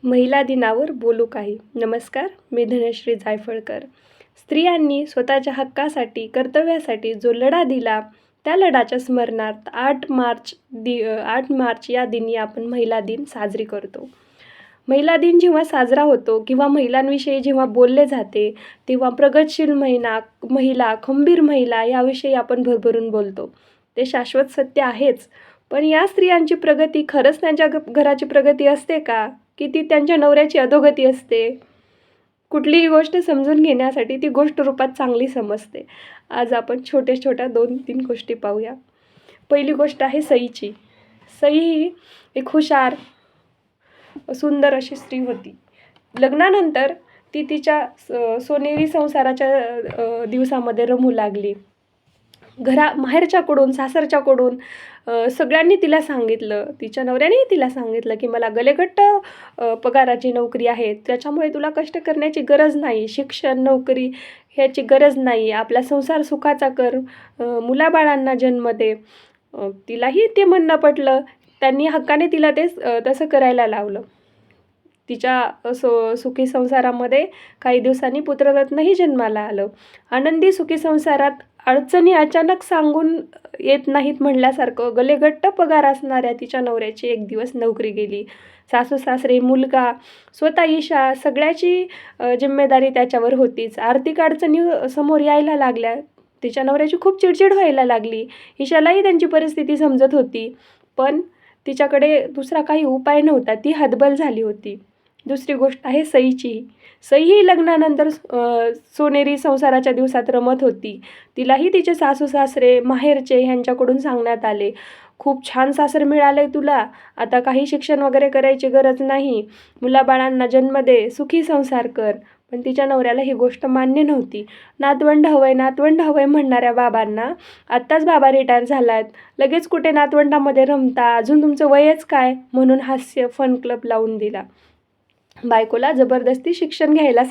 महिला दिनावर बोलू काही. नमस्कार, मी धनश्री जायफळकर. स्त्रियांनी स्वतःच्या हक्कासाठी, कर्तव्यासाठी जो लढा दिला, त्या लढाच्या स्मरणार्थ 8 मार्च या दिनी आपण महिला दिन साजरी करतो. महिला दिन जेव्हा साजरा होतो किंवा महिलांविषयी जेव्हा बोलले जाते, तेव्हा प्रगतशील महिला, खंबीर महिला याविषयी आपण भरभरून बोलतो. ते शाश्वत सत्य आहेच. पण या स्त्रियांची प्रगती खरंच त्यांच्या घराची प्रगती असते का? की ती त्यांच्या नवऱ्याची अधोगती असते? कुठलीही गोष्ट समजून घेण्यासाठी ती गोष्ट रूपात चांगली समजते. आज आपण छोट्या-छोट्या 2-3 गोष्टी पाहूया. पहिली गोष्ट आहे सईची. सई ही एक हुशार, सुंदर अशी स्त्री होती. लग्नानंतर ती तिच्या सोनेरी संसाराच्या दिवसामध्ये रमू लागली. माहेरच्याकडून, सासरच्याकडून सगळ्यांनी तिला सांगितलं, तिच्या नवऱ्यानेही तिला सांगितलं की मला गलेगट्ट पगाराची नोकरी आहे, त्याच्यामुळे तुला कष्ट करण्याची गरज नाही, शिक्षण, नोकरी ह्याची गरज नाही, आपला संसार सुखाचा कर, मुलाबाळांना जन्म दे. तिलाही ते म्हणणं पटलं. त्यांनी हक्काने तिला ते तसं करायला लावलं. तिच्या सुखी संसारामध्ये काही दिवसांनी पुत्ररत्नही जन्माला आलं. आनंदी सुखी संसारात अडचणी अचानक सांगून येत नाहीत म्हणल्यासारखं गलेगट्ट पगार असणाऱ्या तिच्या नवऱ्याची एक दिवस नोकरी गेली. सासू सासरे, मुलगा, स्वतः ईशा सगळ्याची जिम्मेदारी त्याच्यावर होतीच. आर्थिक अडचणी समोर यायला लागल्या. तिच्या नवऱ्याची खूप चिडचिड व्हायला लागली. ईशालाही त्यांची परिस्थिती समजत होती, पण तिच्याकडे दुसरा काही उपाय नव्हता. ती हतबल झाली होती. दुसरी गोष्ट आहे सईची. सई ही लग्नानंतर सोनेरी संसाराच्या दिवसात रमत होती. तिलाही तिचे सासू सासरे, माहेरचे ह्यांच्याकडून सांगण्यात आले, खूप छान सासर मिळालंय तुला, आता काही शिक्षण वगैरे करायची गरज नाही, मुलाबाळांना जन्म दे, सुखी संसार कर. पण तिच्या नवऱ्याला ही गोष्ट मान्य नव्हती. नातवंड हवंय म्हणणाऱ्या बाबांना, आत्ताच बाबा रिटायर झालात, लगेच कुठे नातवंडामध्ये रमता, अजून तुमचं वयच काय, म्हणून हास्य फन क्लब लावून दिला. बायकोला जबरदस्ती शिक्षण घ्यायला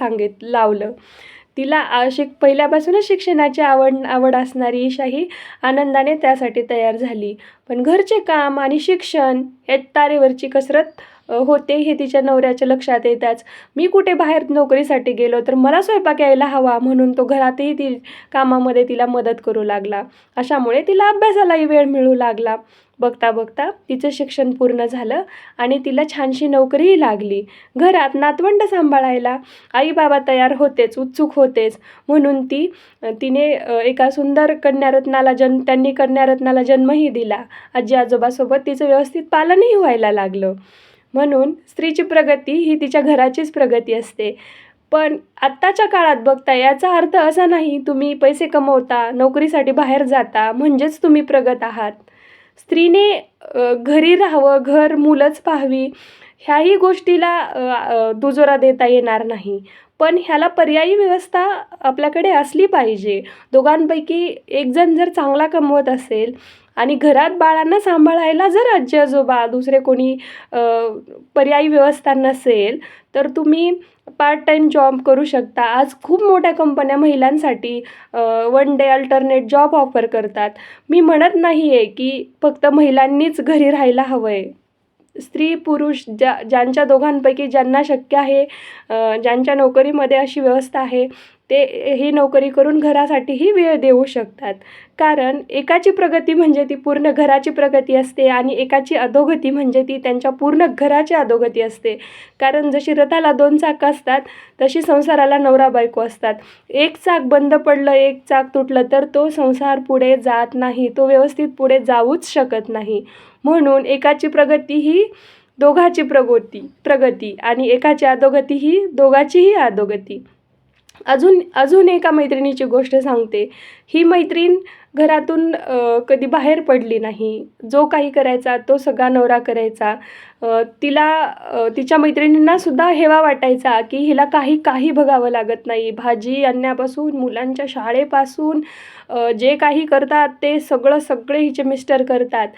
लावलं. तिला पहिल्यापासूनच शिक्षणाची आवड असणारी ईशाही आनंदाने त्यासाठी तयार झाली. पण घरचे काम आणि शिक्षण या तारेवरची कसरत होते हे तिच्या नवऱ्याच्या लक्षात येताच मी कुठे बाहेर नोकरीसाठी गेलो तर मला स्वयंपाक यायला हवा, म्हणून तो घरातही ती कामामध्ये तिला मदत करू लागला. अशामुळे तिला अभ्यासालाही वेळ मिळू लागला. बघता बघता तिचं शिक्षण पूर्ण झालं आणि तिला छानशी नोकरीही लागली. घरात नातवंड सांभाळायला आई बाबा तयार होतेच, उत्सुक होतेच. म्हणून तिने एका सुंदर त्यांनी कन्यारत्नाला जन्मही दिला. आजी आजोबासोबत तिचं व्यवस्थित पालनही व्हायला लागलं. म्हणून स्त्रीची प्रगती ही तिच्या घराचीच प्रगती असते. पण आत्ताच्या काळात बघता याचा अर्थ असा नाही तुम्ही पैसे कमवता, नोकरीसाठी बाहेर जाता म्हणजेच तुम्ही प्रगत आहात. स्त्रीने घरी राहावं, घर मुलंच पाहावी, ह्याही गोष्टीला दुजोरा देता येणार नाही. पण ह्याला पर्यायी व्यवस्था आपल्याकडे असली पाहिजे. दोघांपैकी एक जण जर चांगला कमवत असेल आणि घरात बाळांना सांभाळायला जर आजी आजोबा दुसरे कोणी पर्यायी व्यवस्था नसेल तर तुम्ही पार्ट टाईम जॉब करू शकता. आज खूप मोठ्या कंपन्या महिलांसाठी 1 डे अल्टरनेट जॉब ऑफर करतात. मी म्हणत नाही आहे की फक्त महिलांनीच घरी राहायला हवं आहे. स्त्री पुरुष ज्यांच्या दोघांपैकी ज्यांना शक्य आहे, ज्यांच्या नोकरीमध्ये अशी व्यवस्था आहे, ते ही नोकरी करून घरासाठीही वेळ देऊ शकतात. कारण एकाची प्रगती म्हणजे ती पूर्ण घराची प्रगती असते आणि एकाची अधोगती म्हणजे ती त्यांच्या पूर्ण घराची अधोगती असते. कारण जशी रथाला 2 चाकं असतात तशी संसाराला नवरा बायको असतात. एक चाक बंद पडलं, एक चाक तुटलं तर तो संसार पुढे जात नाही, तो व्यवस्थित पुढे जाऊच शकत नाही. म्हणून एकाची प्रगती ही दोघाची प्रगती आणि एकाची अधोगती ही दोघाचीही अधोगती. अजून एका मैत्रिणीची गोष्ट सांगते. ही मैत्रीण घरातून कधी बाहेर पडली नाही. जो काही करायचा तो सगळा नवरा करायचा. तिच्या मैत्रिणींना सुद्धा हेवा वाटायचा की हिला काही बघावं लागत नाही. भाजी आणण्यापासून, मुलांच्या शाळेपासून जे काही करतात ते सगळे हिचे मिस्टर करतात.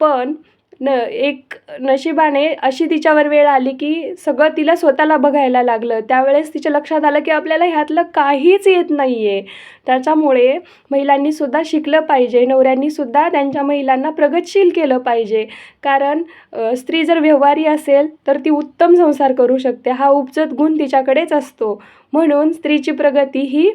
पण एक नशिबाने अशी तिच्यावर वेळ आली की सगळं तिला स्वतःला बघायला लागलं. त्यावेळेस तिच्या लक्षात आलं की आपल्याला ह्यातलं काहीच येत नाही आहे. त्याच्यामुळे महिलांनीसुद्धा शिकलं पाहिजे. नवऱ्यांनीसुद्धा त्यांच्या महिलांना प्रगतशील केलं पाहिजे. कारण स्त्री जर व्यवहारी असेल तर ती उत्तम संसार करू शकते. हा उपजत गुण तिच्याकडेच असतो. म्हणून स्त्रीची प्रगती ही